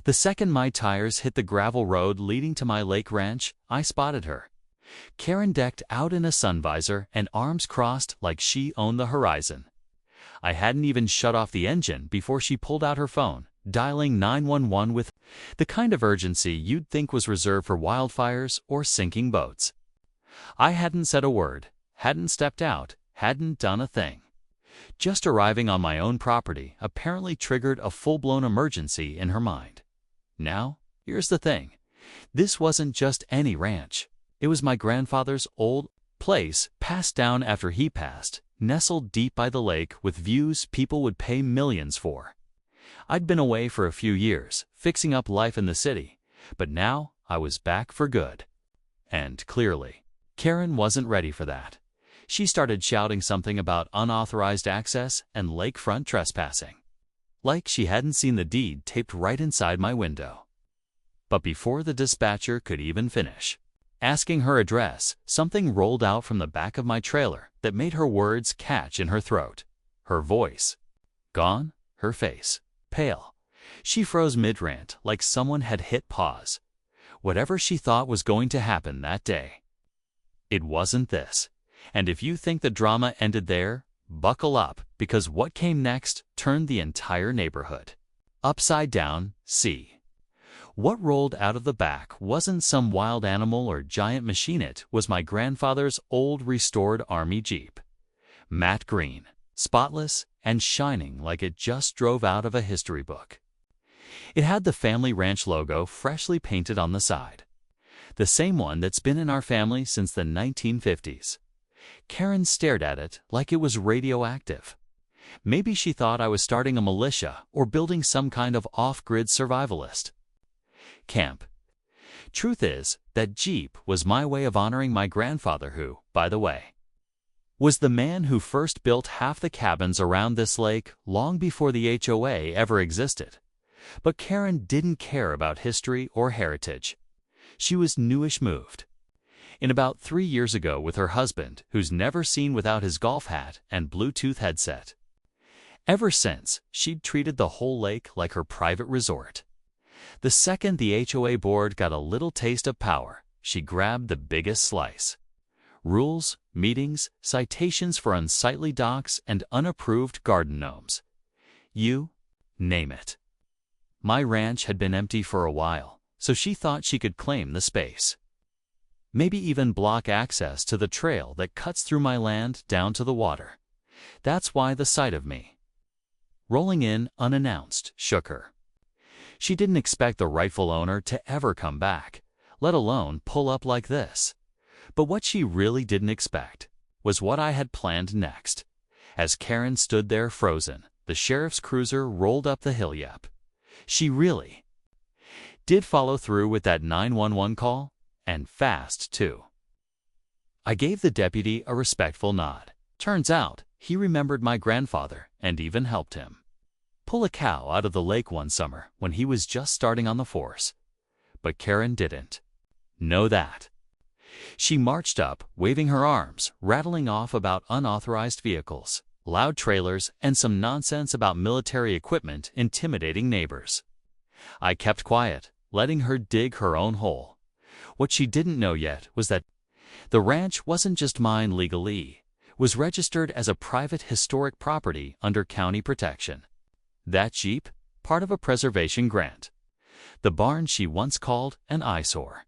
The second my tires hit the gravel road leading to my lake ranch, I spotted her. Karen decked out in a sun visor and arms crossed like she owned the horizon. I hadn't even shut off the engine before she pulled out her phone, dialing 911 with the kind of urgency you'd think was reserved for wildfires or sinking boats. I hadn't said a word, hadn't stepped out, hadn't done a thing. Just arriving on my own property apparently triggered a full-blown emergency in her mind. Now, here's the thing. This wasn't just any ranch. It was my grandfather's old place, passed down after he passed, nestled deep by the lake with views people would pay millions for. I'd been away for a few years, fixing up life in the city, but now I was back for good. And clearly, Karen wasn't ready for that. She started shouting something about unauthorized access and lakefront trespassing. Like she hadn't seen the deed taped right inside my window. But before the dispatcher could even finish asking her address, something rolled out from the back of my trailer that made her words catch in her throat. Her voice gone, her face pale. She froze mid-rant like someone had hit pause. Whatever she thought was going to happen that day, it wasn't this. And if you think the drama ended there, buckle up, because what came next turned the entire neighborhood upside down. See, what rolled out of the back wasn't some wild animal or giant machine. It was my grandfather's old restored Army Jeep. Matte green, spotless, and shining like it just drove out of a history book. It had the family ranch logo freshly painted on the side. The same one that's been in our family since the 1950s. Karen stared at it like it was radioactive. Maybe she thought I was starting a militia or building some kind of off-grid survivalist camp. Truth is, that Jeep was my way of honoring my grandfather who, by the way, was the man who first built half the cabins around this lake long before the HOA ever existed. But Karen didn't care about history or heritage. She was newish moved. In about 3 years ago with her husband, who's never seen without his golf hat and Bluetooth headset. Ever since, she'd treated the whole lake like her private resort. The second the HOA board got a little taste of power, she grabbed the biggest slice. Rules, meetings, citations for unsightly docks, and unapproved garden gnomes. You name it. My ranch had been empty for a while, so she thought she could claim the space. Maybe even block access to the trail that cuts through my land down to the water. That's why the sight of me rolling in unannounced shook her. She didn't expect the rightful owner to ever come back, let alone pull up like this. But what she really didn't expect was what I had planned next. As Karen stood there frozen, the sheriff's cruiser rolled up the hill. Yep, she really did follow through with that 911 call, and fast, too. I gave the deputy a respectful nod. Turns out, he remembered my grandfather and even helped him pull a cow out of the lake one summer when he was just starting on the force. But Karen didn't know that. She marched up, waving her arms, rattling off about unauthorized vehicles, loud trailers, and some nonsense about military equipment intimidating neighbors. I kept quiet, letting her dig her own hole. What she didn't know yet was that the ranch wasn't just mine legally, was registered as a private historic property under county protection. That Jeep, part of a preservation grant. The barn she once called an eyesore.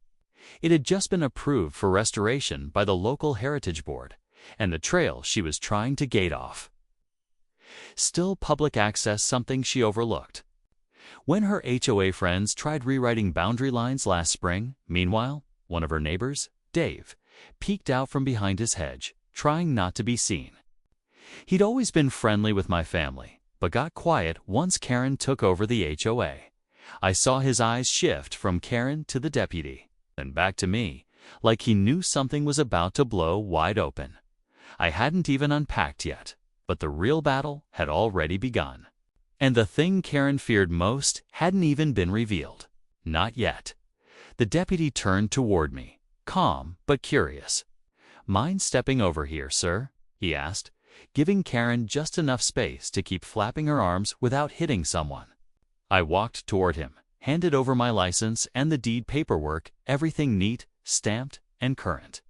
It had just been approved for restoration by the local heritage board, and the trail she was trying to gate off. Still public access, something she overlooked. When her HOA friends tried rewriting boundary lines last spring, meanwhile, one of her neighbors, Dave, peeked out from behind his hedge, trying not to be seen. He'd always been friendly with my family, but got quiet once Karen took over the HOA. I saw his eyes shift from Karen to the deputy, then back to me, like he knew something was about to blow wide open. I hadn't even unpacked yet, but the real battle had already begun. And the thing Karen feared most hadn't even been revealed. Not yet. The deputy turned toward me, calm but curious. "Mind stepping over here, sir?" he asked, giving Karen just enough space to keep flapping her arms without hitting someone. I walked toward him, handed over my license and the deed paperwork, everything neat, stamped, and current.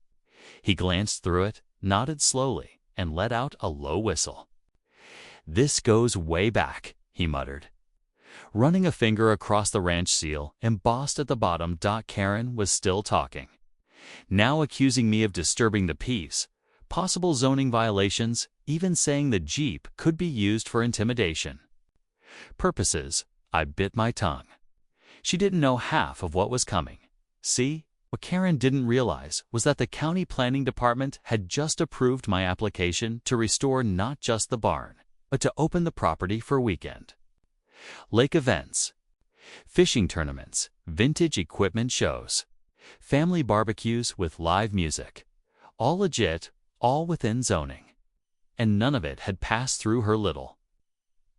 He glanced through it, nodded slowly, and let out a low whistle. "This goes way back," he muttered. Running a finger across the ranch seal, embossed at the bottom. Karen was still talking, now accusing me of disturbing the peace, possible zoning violations, even saying the Jeep could be used for intimidation purposes. I bit my tongue. She didn't know half of what was coming. See, what Karen didn't realize was that the county planning department had just approved my application to restore not just the barn, but to open the property for weekend lake events, fishing tournaments, vintage equipment shows, family barbecues with live music. All legit, all within zoning. And none of it had passed through her little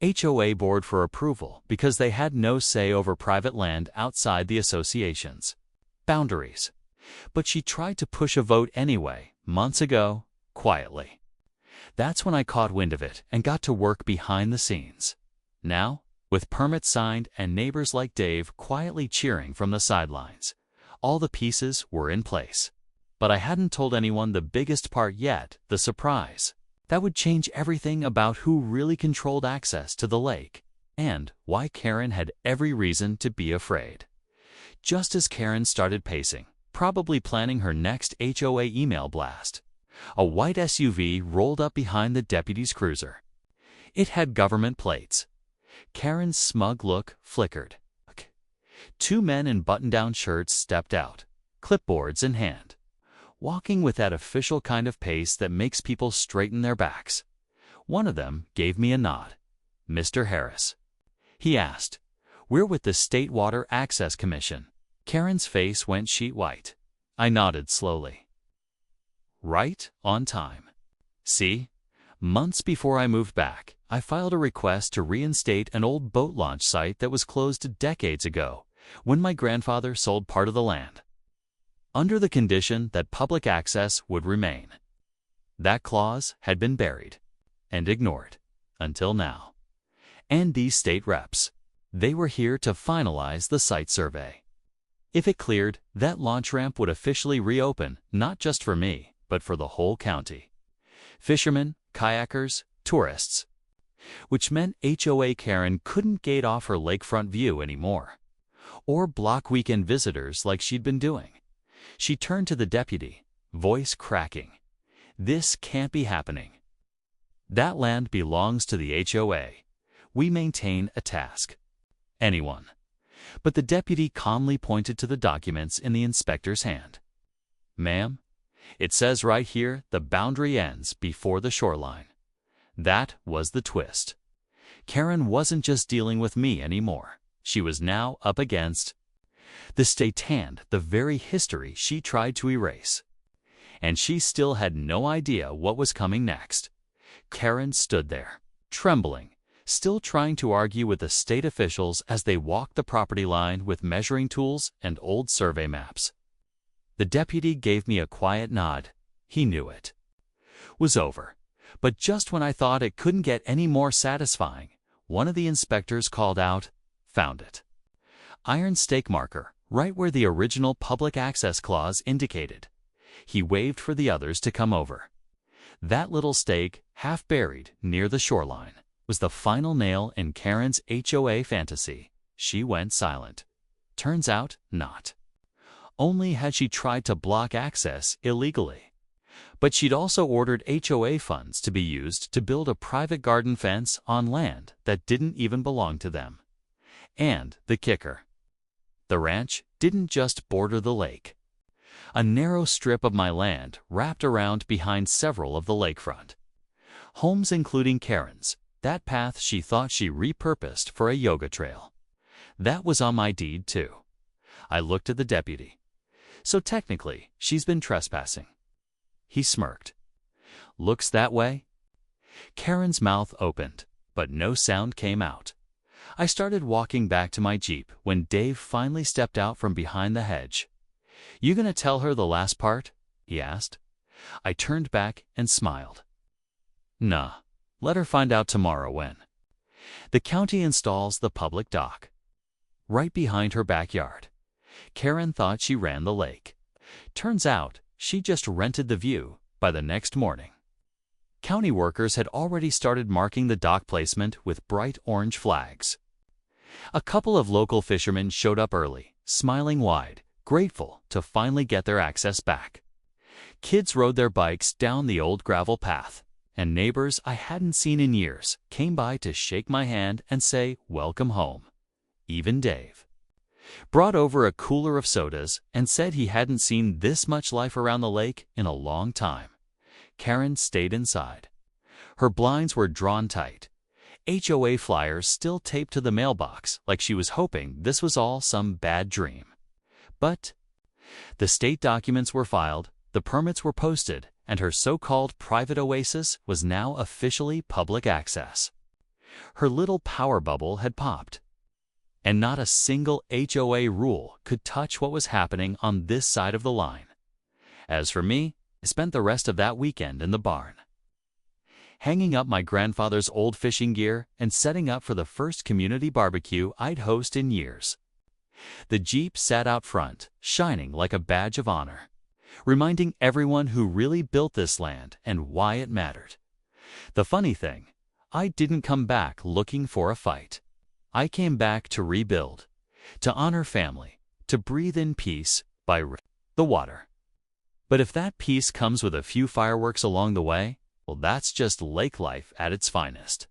HOA board for approval because they had no say over private land outside the association's boundaries. But she tried to push a vote anyway, months ago, quietly. That's when I caught wind of it and got to work behind the scenes. Now, with permits signed and neighbors like Dave quietly cheering from the sidelines, all the pieces were in place. But I hadn't told anyone the biggest part yet, the surprise. That would change everything about who really controlled access to the lake, and why Karen had every reason to be afraid. Just as Karen started pacing, probably planning her next HOA email blast, a white SUV rolled up behind the deputy's cruiser. It had government plates. Karen's smug look flickered. Two men in button-down shirts stepped out, clipboards in hand, walking with that official kind of pace that makes people straighten their backs. One of them gave me a nod. "Mr. Harris?" he asked. "We're with the State Water Access Commission." Karen's face went sheet white. I nodded slowly. "Right on time. See? Months before I moved back, I filed a request to reinstate an old boat launch site that was closed decades ago when my grandfather sold part of the land, under the condition that public access would remain. That clause had been buried and ignored until now. And these state reps, they were here to finalize the site survey. If it cleared, that launch ramp would officially reopen, not just for me, but for the whole county. Fishermen, kayakers, tourists. Which meant HOA Karen couldn't gate off her lakefront view anymore, or block weekend visitors like she'd been doing. She turned to the deputy, voice cracking. "This can't be happening. That land belongs to the HOA. We maintain a task." Anyone. But the deputy calmly pointed to the documents in the inspector's hand. "Ma'am, it says right here the boundary ends before the shoreline." That was the twist. Karen wasn't just dealing with me anymore. She was now up against the state hand, the very history she tried to erase. And she still had no idea what was coming next. Karen stood there, trembling, still trying to argue with the state officials as they walked the property line with measuring tools and old survey maps. The deputy gave me a quiet nod. He knew it was over. But just when I thought it couldn't get any more satisfying, one of the inspectors called out, "Found it." Iron stake marker, right where the original public access clause indicated. He waved for the others to come over. That little stake, half buried near the shoreline, was the final nail in Karen's HOA fantasy. She went silent. Turns out, not only had she tried to block access illegally, but she'd also ordered HOA funds to be used to build a private garden fence on land that didn't even belong to them. And the kicker: the ranch didn't just border the lake. A narrow strip of my land wrapped around behind several of the lakefront homes, including Karen's, that path she thought she repurposed for a yoga trail. That was on my deed, too. I looked at the deputy. "So technically, she's been trespassing." He smirked. "Looks that way." Karen's mouth opened, but no sound came out. I started walking back to my Jeep when Dave finally stepped out from behind the hedge. "You gonna tell her the last part?" he asked. I turned back and smiled. "Nah, let her find out tomorrow when the county installs the public dock." right behind her backyard. Karen thought she ran the lake. Turns out, she just rented the view by the next morning. County workers had already started marking the dock placement with bright orange flags. A couple of local fishermen showed up early, smiling wide, grateful to finally get their access back. Kids rode their bikes down the old gravel path, and neighbors I hadn't seen in years came by to shake my hand and say, "Welcome home." Even Dave brought over a cooler of sodas and said he hadn't seen this much life around the lake in a long time. Karen stayed inside. Her blinds were drawn tight. HOA flyers still taped to the mailbox like she was hoping this was all some bad dream. But the state documents were filed, the permits were posted, and her so-called private oasis was now officially public access. Her little power bubble had popped, and not a single HOA rule could touch what was happening on this side of the line. As for me, I spent the rest of that weekend in the barn, hanging up my grandfather's old fishing gear and setting up for the first community barbecue I'd host in years. The Jeep sat out front, shining like a badge of honor, reminding everyone who really built this land and why it mattered. The funny thing, I didn't come back looking for a fight. I came back to rebuild, to honor family, to breathe in peace by the water. But if that peace comes with a few fireworks along the way, well, that's just lake life at its finest.